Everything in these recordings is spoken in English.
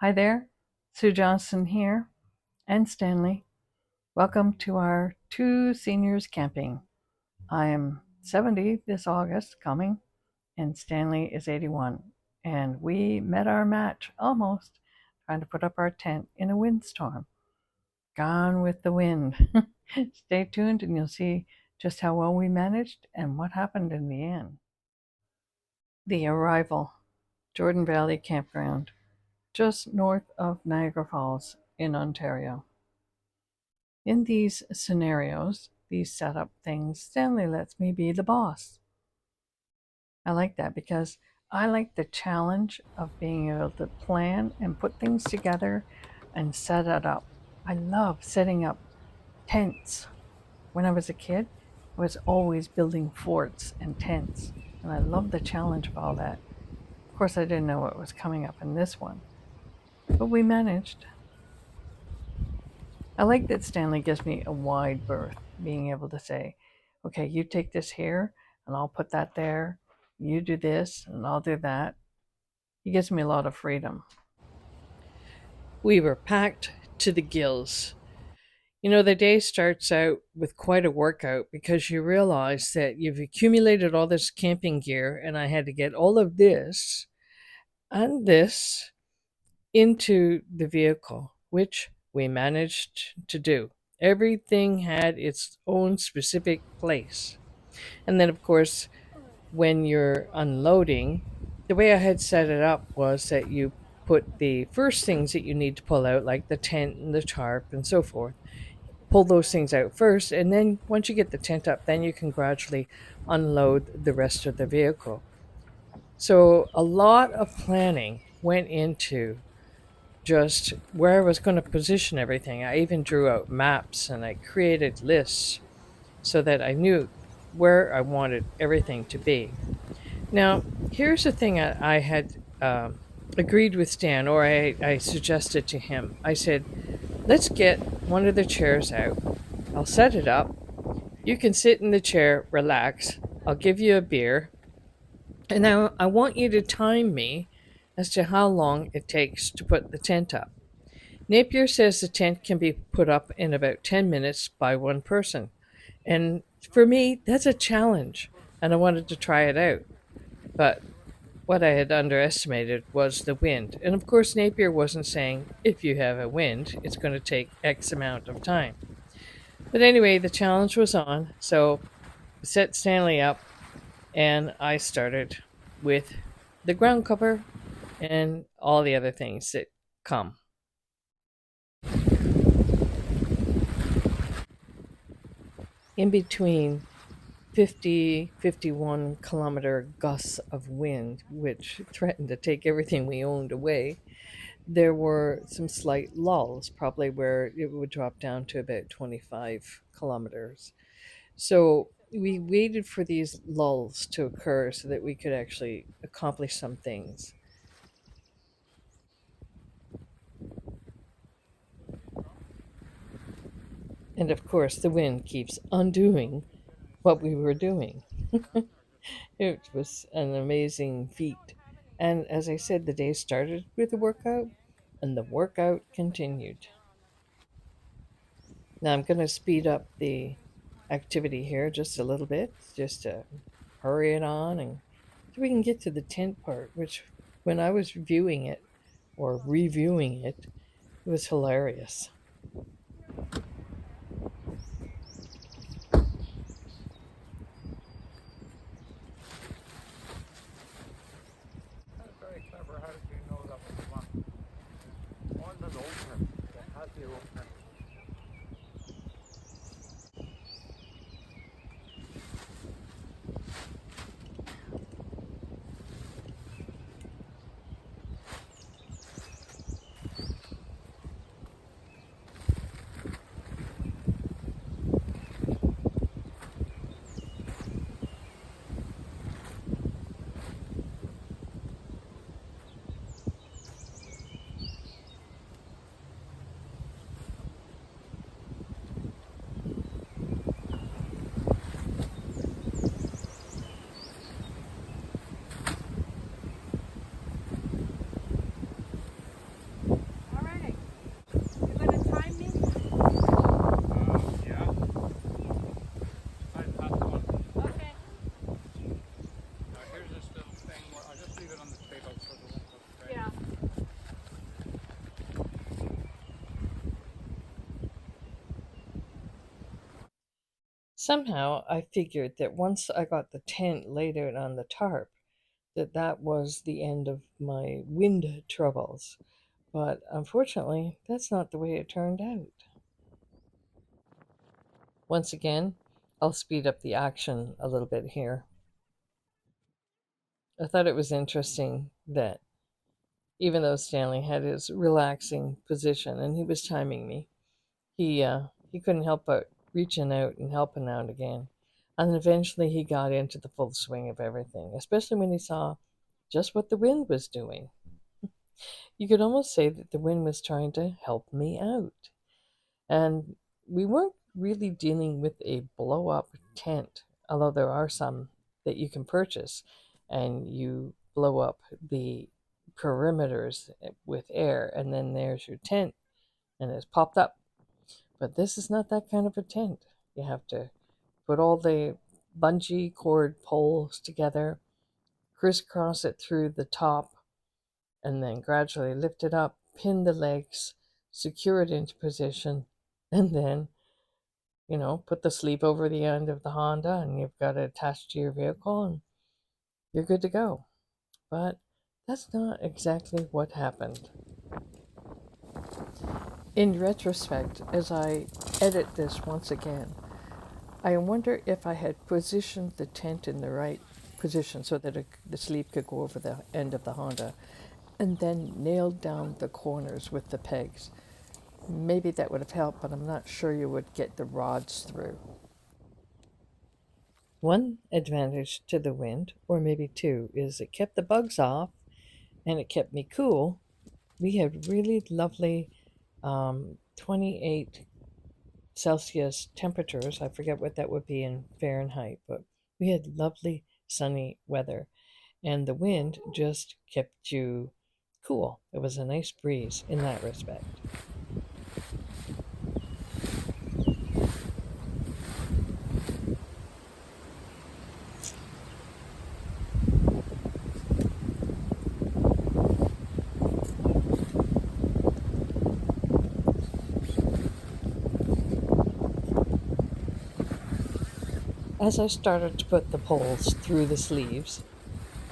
Hi there, Sue Johnson here, and Stanley. Welcome to our two seniors camping. I am 70 this August coming, and Stanley is 81. And we met our match almost, trying to put up our tent in a windstorm. Gone with the wind. Stay tuned and you'll see just how well we managed and what happened in the end. The arrival, Jordan Valley Campground, just north of Niagara Falls in Ontario. In these scenarios, these setup things, Stanley lets me be the boss. I like that because I like the challenge of being able to plan and put things together and set it up. I love setting up tents. When I was a kid, I was always building forts and tents, and I love the challenge of all that. Of course, I didn't know what was coming up in this one, but we managed. I like that Stanley gives me a wide berth, being able to say, okay, you take this here, and I'll put that there. You do this, and I'll do that. He gives me a lot of freedom. We were packed to the gills. You know, the day starts out with quite a workout because you realize that you've accumulated all this camping gear, and I had to get all of this and this into the vehicle, which we managed to do. Everything had its own specific place. And then, of course, when you're unloading, the way I had set it up was that you put the first things that you need to pull out, like the tent and the tarp and so forth, pull those things out first. And then once you get the tent up, then you can gradually unload the rest of the vehicle. So a lot of planning went into just where I was going to position everything. I even drew out maps and I created lists so that I knew where I wanted everything to be. Now, here's the thing I had agreed with Stan, or I suggested to him. I said, let's get one of the chairs out. I'll set it up. You can sit in the chair, relax. I'll give you a beer. And now I want you to time me as to how long it takes to put the tent up. Napier says the tent can be put up in about 10 minutes by one person. And for me, that's a challenge, and I wanted to try it out. But what I had underestimated was the wind. And of course, Napier wasn't saying if you have a wind, it's going to take X amount of time. But anyway, the challenge was on. So I set Stanley up, and I started with the ground cover and all the other things that come. In between 50-51 kilometer gusts of wind, which threatened to take everything we owned away, there were some slight lulls, probably where it would drop down to about 25 kilometers. So we waited for these lulls to occur so that we could actually accomplish some things. And of course, the wind keeps undoing what we were doing. It was an amazing feat. And as I said, the day started with a workout, and the workout continued. Now I'm going to speed up the activity here just a little bit, just to hurry it on, and so we can get to the tent part, which when I was viewing it or reviewing it, it was hilarious. That's very clever. How did you know that was the one? On an opener. It has the opener. Somehow I figured that once I got the tent laid out on the tarp, that was the end of my wind troubles. But unfortunately, that's not the way it turned out. Once again, I'll speed up the action a little bit here. I thought it was interesting that even though Stanley had his relaxing position and he was timing me, he couldn't help but reaching out and helping out again. And eventually he got into the full swing of everything, especially when he saw just what the wind was doing. You could almost say that the wind was trying to help me out. And we weren't really dealing with a blow up tent, although there are some that you can purchase and you blow up the perimeters with air, and then there's your tent and it's popped up. But this is not that kind of a tent. You have to put all the bungee cord poles together, crisscross it through the top, and then gradually lift it up, pin the legs, secure it into position, and then, put the sleep over the end of the Honda and you've got it attached to your vehicle and you're good to go. But that's not exactly what happened. In retrospect, as I edit this once again, I wonder if I had positioned the tent in the right position so that the sleep could go over the end of the Honda and then nailed down the corners with the pegs. Maybe that would have helped, but I'm not sure you would get the rods through. One advantage to the wind, or maybe two, is it kept the bugs off and it kept me cool. We had really lovely 28 Celsius temperatures. I forget what that would be in Fahrenheit, but we had lovely sunny weather, and the wind just kept you cool. It was a nice breeze in that respect. As I started to put the poles through the sleeves,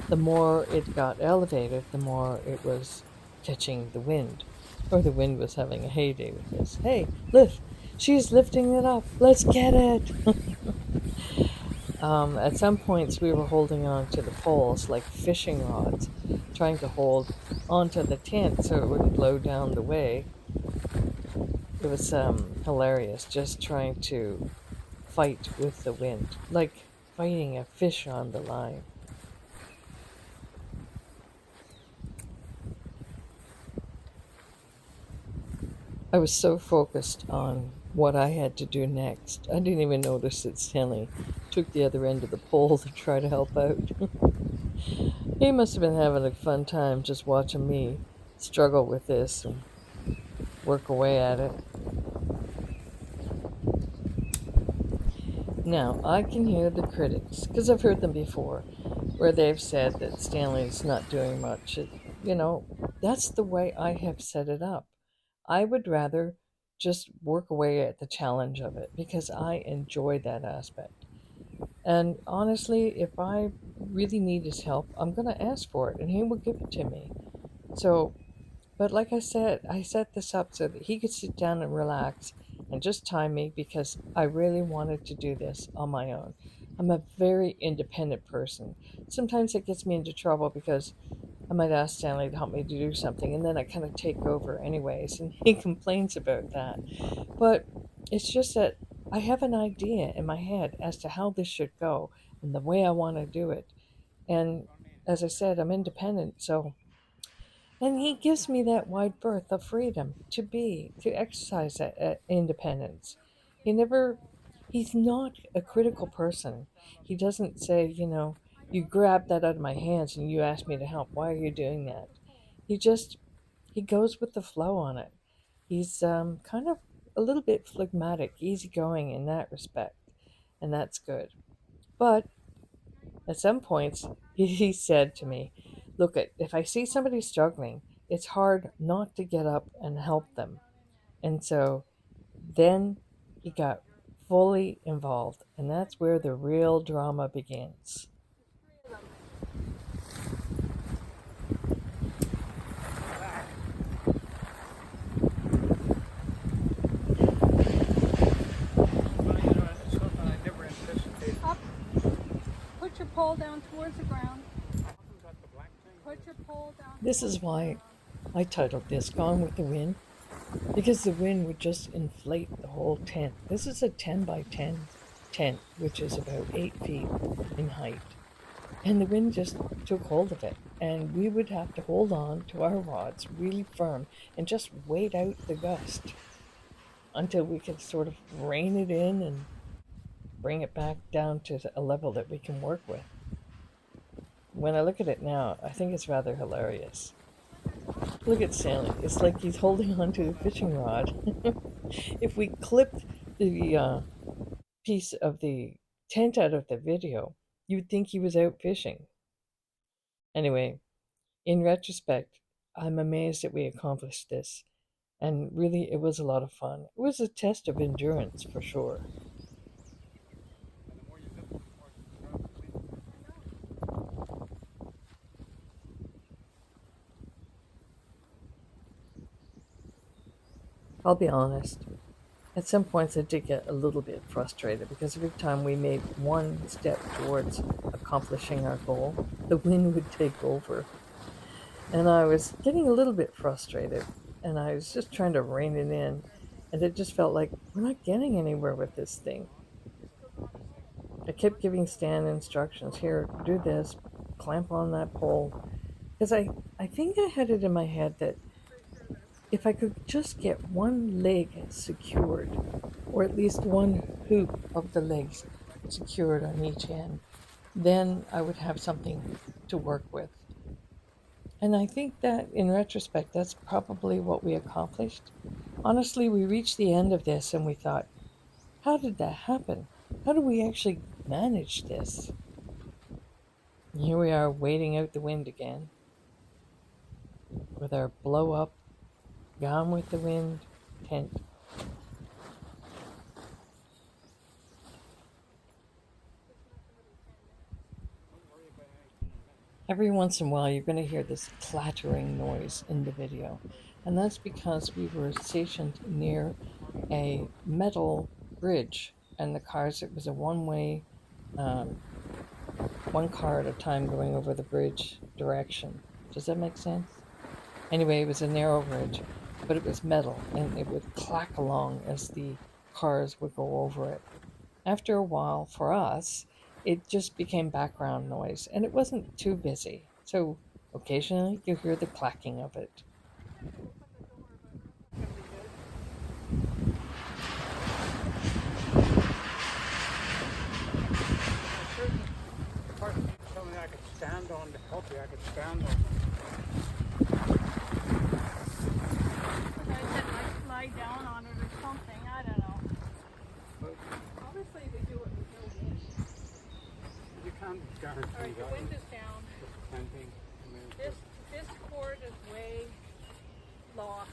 the more it got elevated, the more it was catching the wind, or the wind was having a heyday with this. Hey, lift! She's lifting it up. Let's get it. At some points, we were holding on to the poles like fishing rods, trying to hold onto the tent so it wouldn't blow down the way. It was hilarious, just trying to fight with the wind, like fighting a fish on the line. I was so focused on what I had to do next. I didn't even notice that Stanley took the other end of the pole to try to help out. He must have been having a fun time just watching me struggle with this and work away at it. Now, I can hear the critics, because I've heard them before, where they've said that Stanley's not doing much. You know, that's the way I have set it up. I would rather just work away at the challenge of it because I enjoy that aspect. And honestly, if I really need his help, I'm going to ask for it and he will give it to me. So, but like I said, I set this up so that he could sit down and relax and just time me because I really wanted to do this on my own. I'm a very independent person. Sometimes it gets me into trouble because I might ask Stanley to help me to do something and then I kind of take over anyways, and he complains about that. But it's just that I have an idea in my head as to how this should go and the way I want to do it. And as I said, I'm independent, so and he gives me that wide berth of freedom to exercise that independence. He never, he's not a critical person. He doesn't say, you grabbed that out of my hands and you asked me to help. Why are you doing that? He just, he goes with the flow on it. He's kind of a little bit phlegmatic, easygoing in that respect, and that's good. But at some points, he said to me, look, if I see somebody struggling, it's hard not to get up and help them. And so then he got fully involved, and that's where the real drama begins. It's something I never anticipated. Up. Put your pole down towards the ground. Got the black thing. Put your pole down. This is why I titled this Gone with the Wind, because the wind would just inflate the whole tent. This is a 10 by 10 tent, which is about 8 feet in height. And the wind just took hold of it. And we would have to hold on to our rods really firm and just wait out the gust until we could sort of rein it in and bring it back down to a level that we can work with. When I look at it now, I think it's rather hilarious. Look at Stanley. It's like he's holding on to the fishing rod. If we clipped the piece of the tent out of the video, you'd think he was out fishing. Anyway, in retrospect, I'm amazed that we accomplished this. And really, it was a lot of fun. It was a test of endurance for sure. And the more you lift, the more it's wind. I'll be honest. At some points, I did get a little bit frustrated because every time we made one step towards accomplishing our goal, the wind would take over. And I was getting a little bit frustrated, and I was just trying to rein it in. And it just felt like we're not getting anywhere with this thing. I kept giving Stan instructions here, do this, clamp on that pole. Because I think I had it in my head that if I could just get one leg secured, or at least one hoop of the legs secured on each end, then I would have something to work with. And I think that in retrospect, that's probably what we accomplished. Honestly, we reached the end of this and we thought, how did that happen? How do we actually manage this? And here we are waiting out the wind again with our blow up, Gone with the Wind tent. Every once in a while, you're going to hear this clattering noise in the video, and that's because we were stationed near a metal bridge, and it was a one-way, one car at a time going over the bridge direction. Does that make sense? Anyway, it was a narrow bridge, but it was metal, and it would clack along as the cars would go over it. After a while, for us, it just became background noise, and it wasn't too busy. So occasionally you hear the clacking of it. Certain parts of something I could stand on to help you. I could stand on. I said lie down on it or something. I don't know. But Obviously, we do it with no wind. you can't guarantee All right, the that. wind is down. Just depending. I mean, This cord is way lost.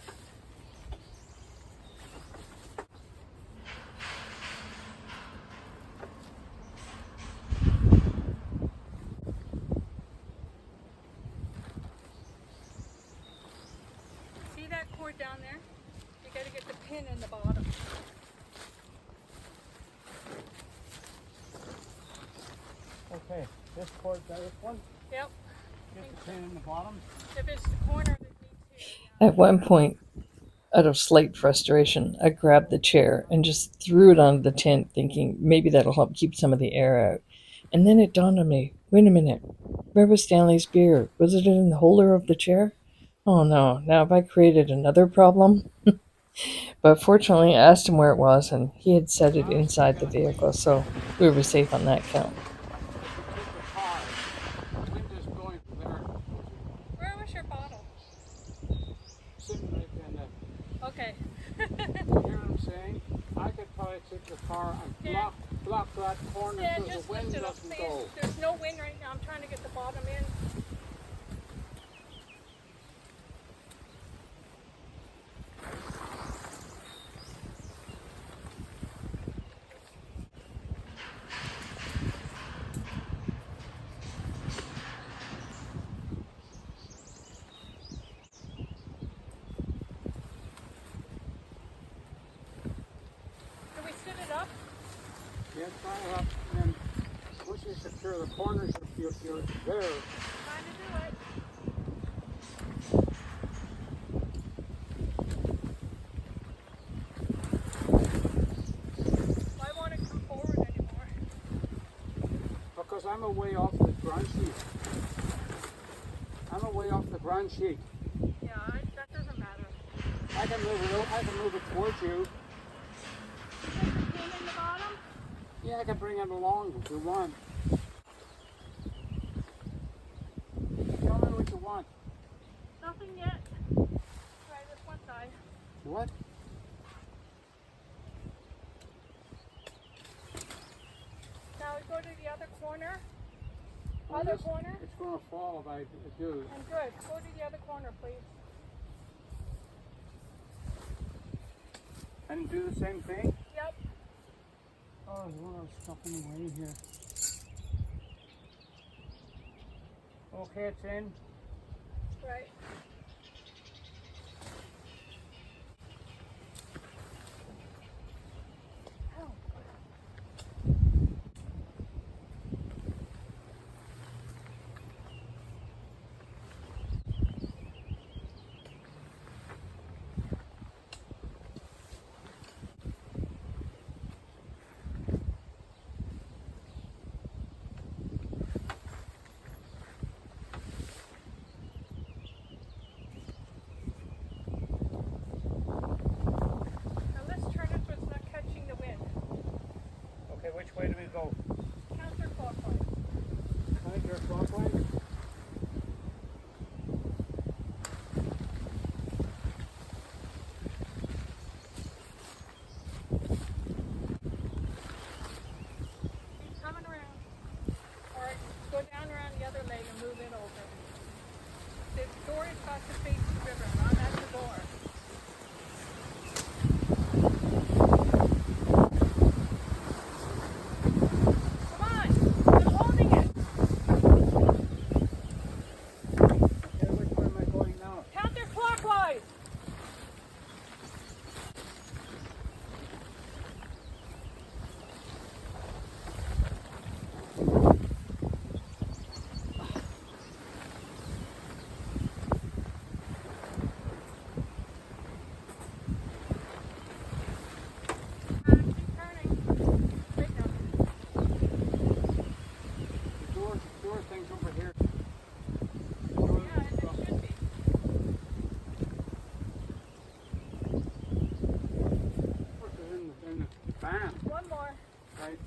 See that cord down there? You got to get the pin in the bottom. okay, this cord, that one. Yep. Get the pin in the bottom. If it's the corner that needs here. At one point, out of slight frustration, I grabbed the chair and just threw it onto the tent, thinking maybe that'll help keep some of the air out. And then it dawned on me, wait a minute, where was Stanley's beer? Was it in the holder of the chair? Oh no, now have I created another problem? But fortunately, I asked him where it was, and he had set it inside the vehicle, so we were safe on that count. Take the car. The wind is blowing from there. Where was your bottle? Sitting right in the. Okay. You hear what I'm saying? I could probably take the car and Yeah. block that corner Yeah, so the just wind lift it up, doesn't please. go. There's no wind right now. I'm trying to get the bottom in. ground sheet. I'm away off the ground sheet. Yeah, that doesn't matter. I can move it towards you. Put the pin in the bottom. Yeah, I can bring it along if you want. Tell me what you want. Nothing yet. Try this one side. What? Now we go to the other corner. Well, Other this- corner. It's going to fall if I do. And good. Go to the other corner, please. And do the same thing? Yep. Oh, there's a lot of stuff in the way here. Okay, it's in. Right. Oh. Now let's turn it so it's not catching the wind. Okay, which way do we go? Counterclockwise. Counterclockwise? Keep coming around. Or go down around the other leg and move it over. The door is about to face the river, not at the door. Come on! I'm holding it! Okay, which way am I going now? Counterclockwise! Keep turning. Right now. The door thing's over here. Yeah, and it should be. In the fan, One more. right?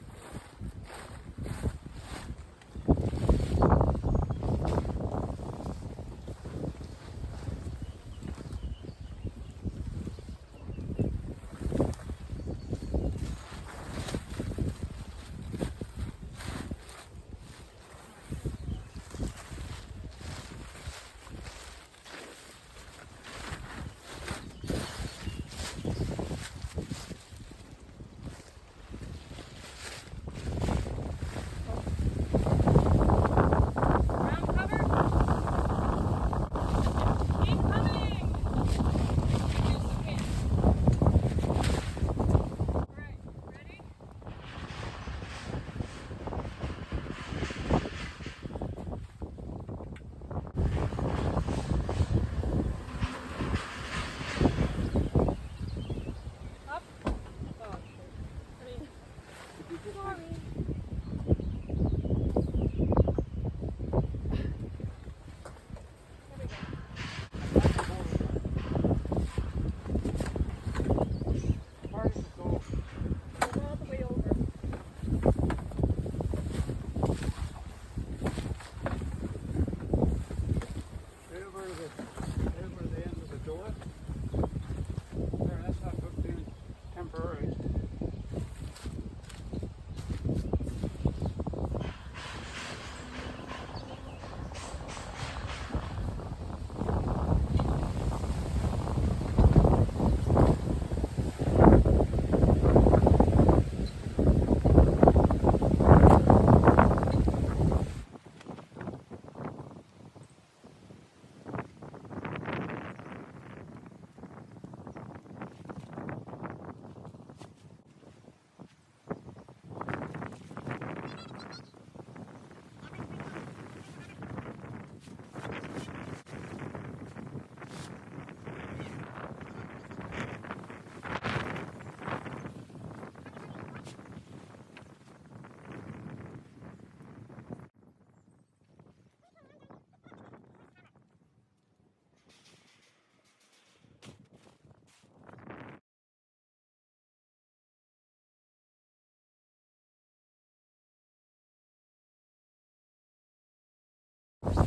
If you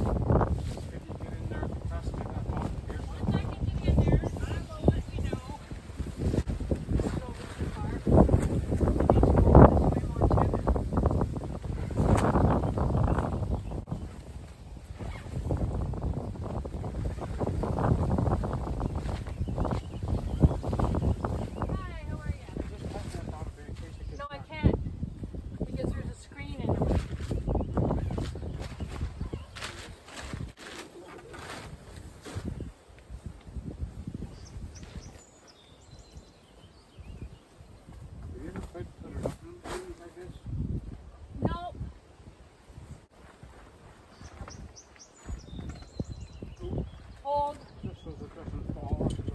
get in there, trust me, that bottom here. Once I can get in there, I will let you know. It's over too far. You need to go this way more too. Hi, how are you? Just touch that bottom here in case it gets No, I dark. can't. Because there's a screen in the way. Have you ever put it up in things like this? No. Hold. Just so it doesn't fall onto the...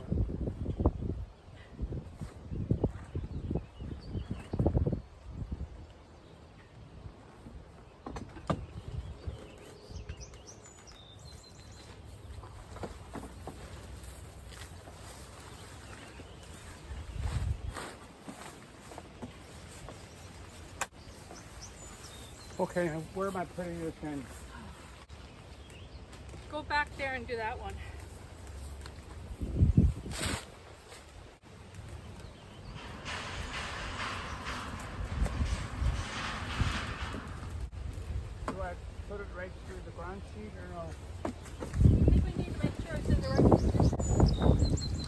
Okay, now where am I putting this in? Go back there and do that one. Do I put it right through the ground sheet or no? I think we need to make sure it's in the right position.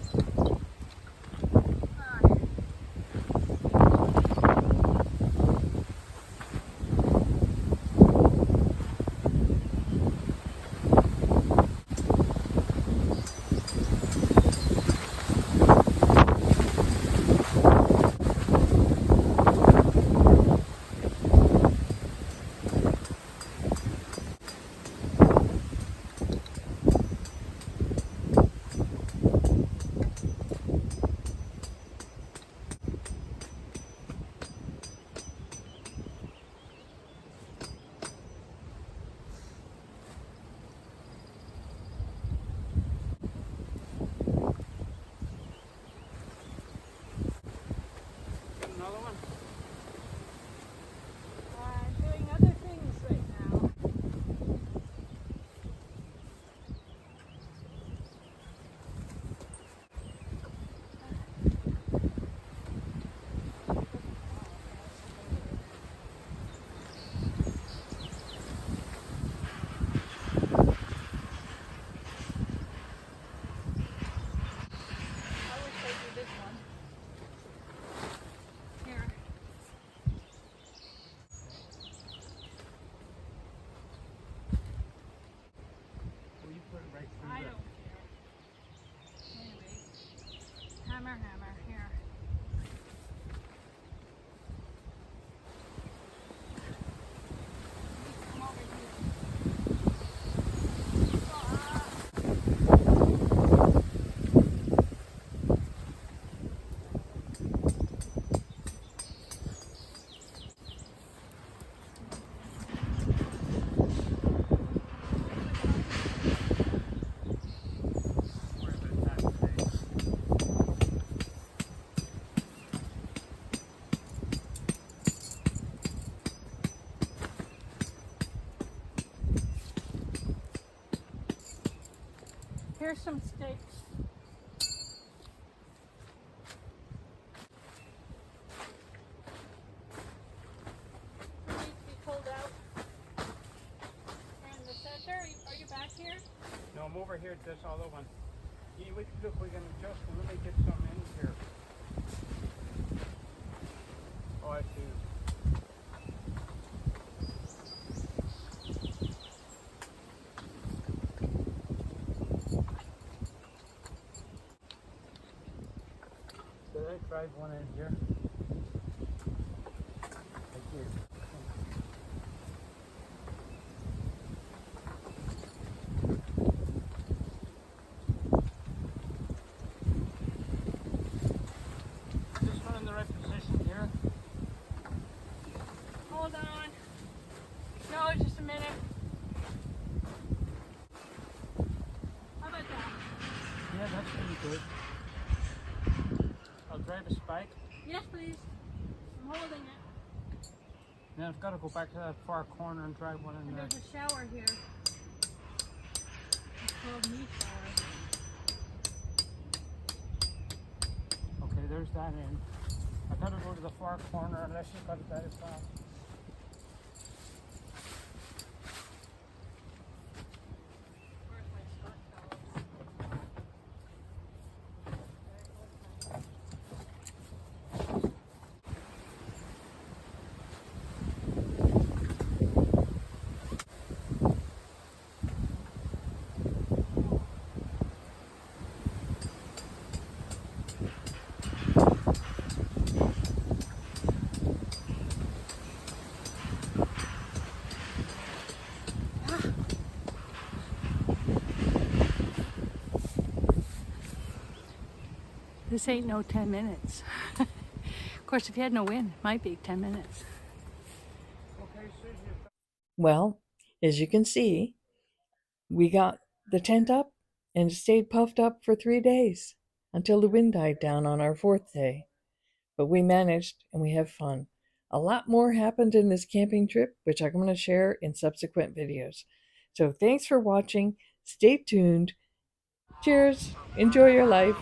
Get another one? I'm doing other things right now. I wish I do this one. Here. Well, you put it right through I the... don't care. Anyways. Hammer, hammer. Here. Come over here. Ah. Where is it at today? Here's some steaks. It needs to be pulled out. And the center, are you back here? No, I'm over here at this other one. Look, we can adjust and let me get some in here. Oh, I see. Did I drive one in here? I did. Is this one in the right position here? Hold on. No, just a minute. How about that? Yeah, that's pretty good. I'll drive a spike. Yes, please. I'm holding it. Then I've got to go back to that far corner and drive one in And there. there's a shower here. stand in. I gotta go to the far corner unless you've got a better plan. Where's my skirt, fellas? This ain't no 10 minutes. Of course, if you had no wind, it might be 10 minutes. Okay, Susie. Well, as you can see, we got the tent up and it stayed puffed up for 3 days until the wind died down on our 4th day. But we managed and we have fun. A lot more happened in this camping trip, which I'm going to share in subsequent videos. So thanks for watching. Stay tuned. Cheers. Enjoy your life.